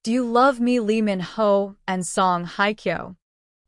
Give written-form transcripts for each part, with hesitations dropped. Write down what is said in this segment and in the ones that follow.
Do you love me, Lee Min-ho and Song Hye-kyo?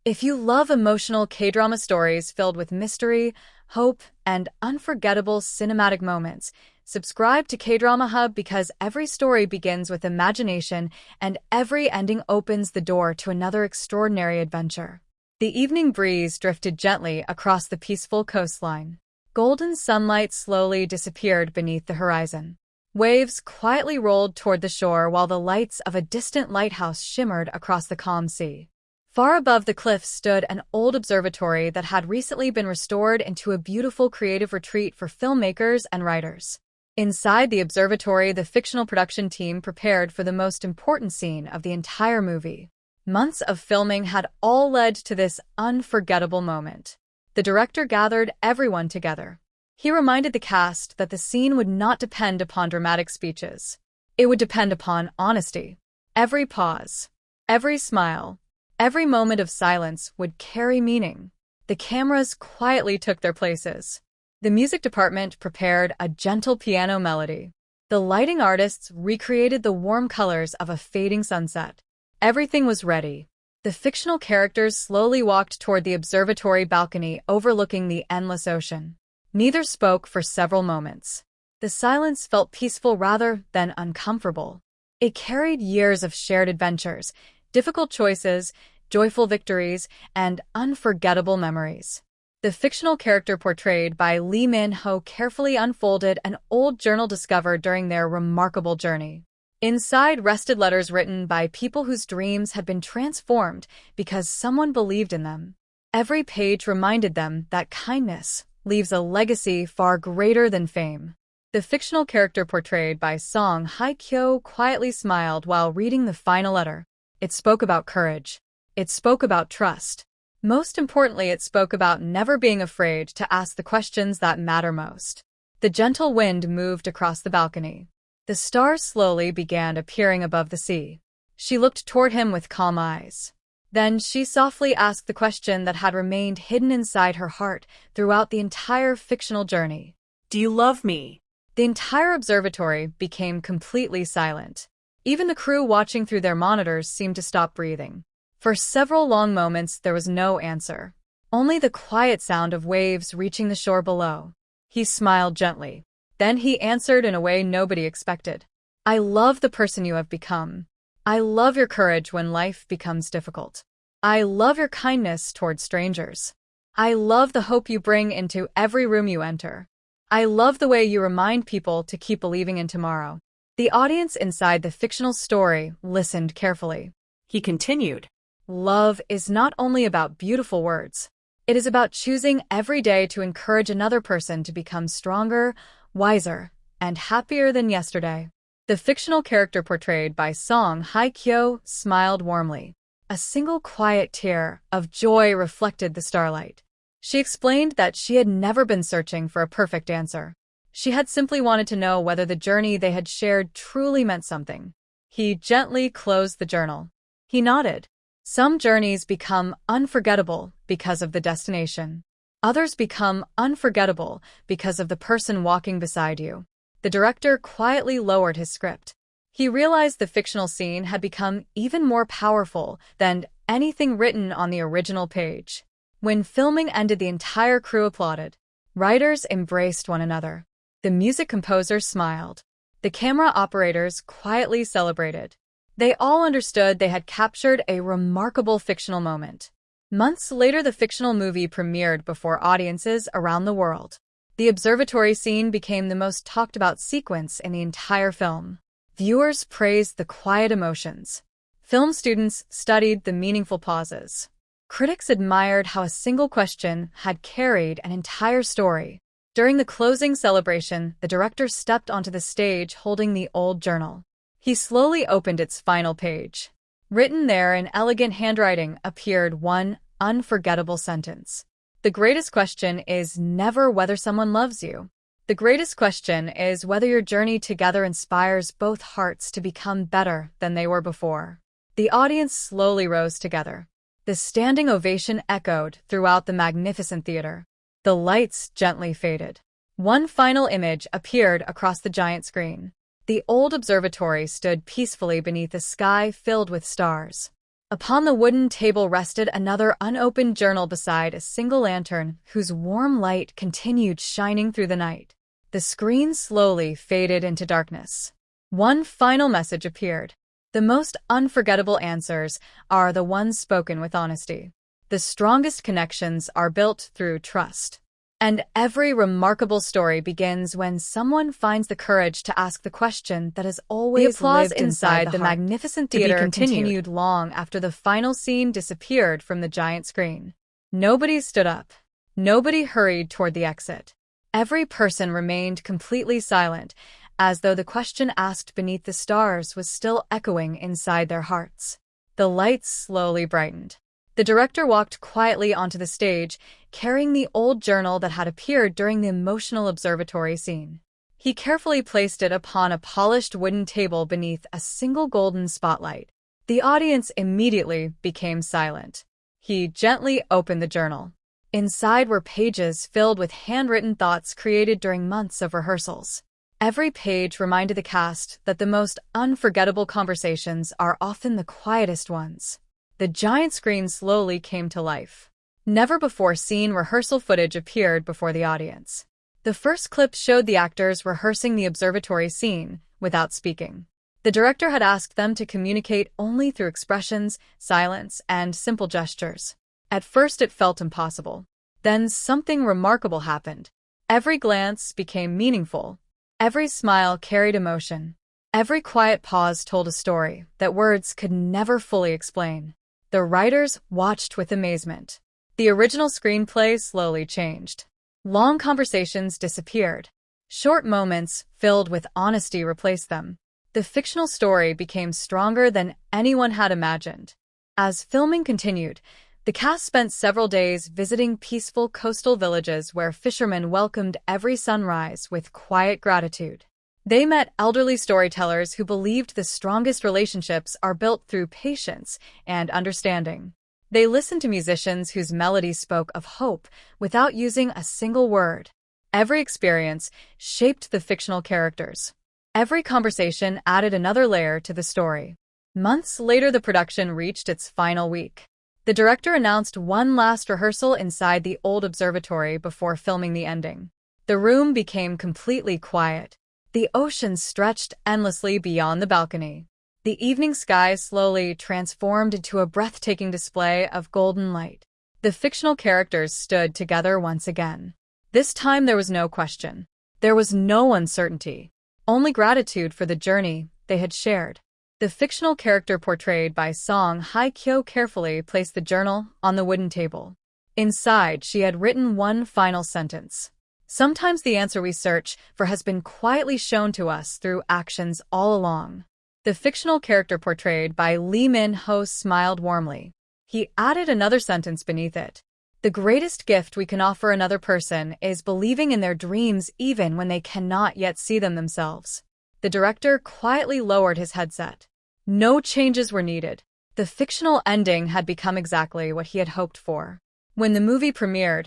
If you love emotional K-drama stories filled with mystery, hope, and unforgettable cinematic moments, subscribe to K-Drama Hub because every story begins with imagination and every ending opens the door to another extraordinary adventure. The evening breeze drifted gently across the peaceful coastline. Golden sunlight slowly disappeared beneath the horizon. Waves quietly rolled toward the shore while the lights of a distant lighthouse shimmered across the calm sea. Far above the cliffs stood an old observatory that had recently been restored into a beautiful creative retreat for filmmakers and writers. Inside the observatory, the fictional production team prepared for the most important scene of the entire movie. Months of filming had all led to this unforgettable moment. The director gathered everyone together. He reminded the cast that the scene would not depend upon dramatic speeches. It would depend upon honesty. Every pause, every smile, every moment of silence would carry meaning. The cameras quietly took their places. The music department prepared a gentle piano melody. The lighting artists recreated the warm colors of a fading sunset. Everything was ready. The fictional characters slowly walked toward the observatory balcony overlooking the endless ocean. Neither spoke for several moments. The silence felt peaceful rather than uncomfortable. It carried years of shared adventures, difficult choices, joyful victories, and unforgettable memories. The fictional character portrayed by Lee Min-ho carefully unfolded an old journal discovered during their remarkable journey. Inside rested letters written by people whose dreams had been transformed because someone believed in them. Every page reminded them that kindness leaves a legacy far greater than fame. The fictional character portrayed by Song Hye-kyo quietly smiled while reading the final letter. It spoke about courage. It spoke about trust. Most importantly, it spoke about never being afraid to ask the questions that matter most. The gentle wind moved across the balcony. The stars slowly began appearing above the sea. She looked toward him with calm eyes. Then she softly asked the question that had remained hidden inside her heart throughout the entire fictional journey. Do you love me? The entire observatory became completely silent. Even the crew watching through their monitors seemed to stop breathing. For several long moments, there was no answer. Only the quiet sound of waves reaching the shore below. He smiled gently. Then he answered in a way nobody expected. I love the person you have become. I love your courage when life becomes difficult. I love your kindness toward strangers. I love the hope you bring into every room you enter. I love the way you remind people to keep believing in tomorrow. The audience inside the fictional story listened carefully. He continued. Love is not only about beautiful words. It is about choosing every day to encourage another person to become stronger, wiser, and happier than yesterday. The fictional character portrayed by Song Hye-kyo smiled warmly. A single quiet tear of joy reflected the starlight. She explained that she had never been searching for a perfect answer. She had simply wanted to know whether the journey they had shared truly meant something. He gently closed the journal. He nodded. Some journeys become unforgettable because of the destination. Others become unforgettable because of the person walking beside you. The director quietly lowered his script. He realized the fictional scene had become even more powerful than anything written on the original page. When filming ended, the entire crew applauded. Writers embraced one another. The music composers smiled. The camera operators quietly celebrated. They all understood they had captured a remarkable fictional moment. Months later, the fictional movie premiered before audiences around the world. The observatory scene became the most talked about sequence in the entire film. Viewers praised the quiet emotions. Film students studied the meaningful pauses. Critics admired how a single question had carried an entire story. During the closing celebration, the director stepped onto the stage holding the old journal. He slowly opened its final page. Written there in elegant handwriting appeared one unforgettable sentence. The greatest question is never whether someone loves you. The greatest question is whether your journey together inspires both hearts to become better than they were before. The audience slowly rose together. The standing ovation echoed throughout the magnificent theater. The lights gently faded. One final image appeared across the giant screen. The old observatory stood peacefully beneath a sky filled with stars. Upon the wooden table rested another unopened journal beside a single lantern whose warm light continued shining through the night. The screen slowly faded into darkness. One final message appeared. The most unforgettable answers are the ones spoken with honesty. The strongest connections are built through trust. And every remarkable story begins when someone finds the courage to ask the question that has always lived applause inside the heart. magnificent To be theater continued. continued long after the final scene disappeared from the giant screen. Nobody stood up. Nobody hurried toward the exit. Every person remained completely silent, as though the question asked beneath the stars was still echoing inside their hearts. The lights slowly brightened. The director walked quietly onto the stage, carrying the old journal that had appeared during the emotional observatory scene. He carefully placed it upon a polished wooden table beneath a single golden spotlight. The audience immediately became silent. He gently opened the journal. Inside were pages filled with handwritten thoughts created during months of rehearsals. Every page reminded the cast that the most unforgettable conversations are often the quietest ones. The giant screen slowly came to life. Never before seen rehearsal footage appeared before the audience. The first clip showed the actors rehearsing the observatory scene without speaking. The director had asked them to communicate only through expressions, silence, and simple gestures. At first it felt impossible. Then something remarkable happened. Every glance became meaningful. Every smile carried emotion. Every quiet pause told a story that words could never fully explain. The writers watched with amazement. The original screenplay slowly changed. Long conversations disappeared. Short moments filled with honesty replaced them. The fictional story became stronger than anyone had imagined. As filming continued, the cast spent several days visiting peaceful coastal villages where fishermen welcomed every sunrise with quiet gratitude. They met elderly storytellers who believed the strongest relationships are built through patience and understanding. They listened to musicians whose melodies spoke of hope without using a single word. Every experience shaped the fictional characters. Every conversation added another layer to the story. Months later, the production reached its final week. The director announced one last rehearsal inside the old observatory before filming the ending. The room became completely quiet. The ocean stretched endlessly beyond the balcony. The evening sky slowly transformed into a breathtaking display of golden light. The fictional characters stood together once again. This time there was no question. There was no uncertainty. Only gratitude for the journey they had shared. The fictional character portrayed by Song Hye-kyo carefully placed the journal on the wooden table. Inside, she had written one final sentence. Sometimes the answer we search for has been quietly shown to us through actions all along. The fictional character portrayed by Lee Min-ho smiled warmly. He added another sentence beneath it. The greatest gift we can offer another person is believing in their dreams even when they cannot yet see them themselves. The director quietly lowered his headset. No changes were needed. The fictional ending had become exactly what he had hoped for. When the movie premiered,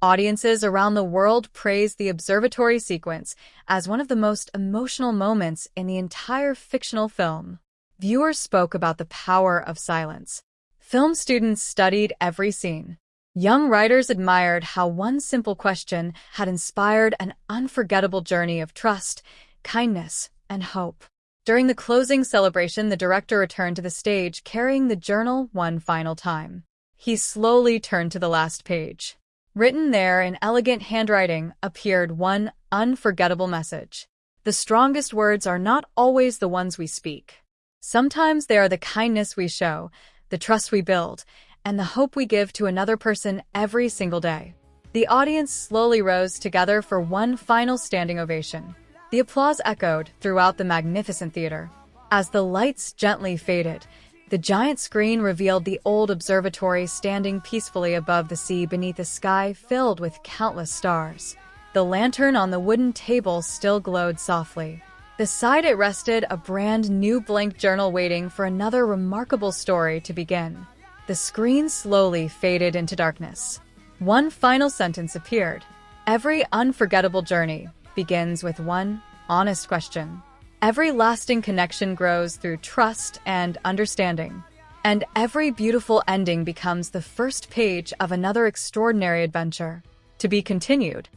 audiences around the world praised the observatory sequence as one of the most emotional moments in the entire fictional film. Viewers spoke about the power of silence. Film students studied every scene. Young writers admired how one simple question had inspired an unforgettable journey of trust, kindness, and hope. During the closing celebration, the director returned to the stage carrying the journal one final time. He slowly turned to the last page. Written there in elegant handwriting appeared one unforgettable message. The strongest words are not always the ones we speak. Sometimes they are the kindness we show, the trust we build, and the hope we give to another person every single day. The audience slowly rose together for one final standing ovation. The applause echoed throughout the magnificent theater. As the lights gently faded, the giant screen revealed the old observatory standing peacefully above the sea beneath a sky filled with countless stars. The lantern on the wooden table still glowed softly. Beside it rested a brand new blank journal waiting for another remarkable story to begin. The screen slowly faded into darkness. One final sentence appeared. Every unforgettable journey begins with one honest question. Every lasting connection grows through trust and understanding. And every beautiful ending becomes the first page of another extraordinary adventure. To be continued.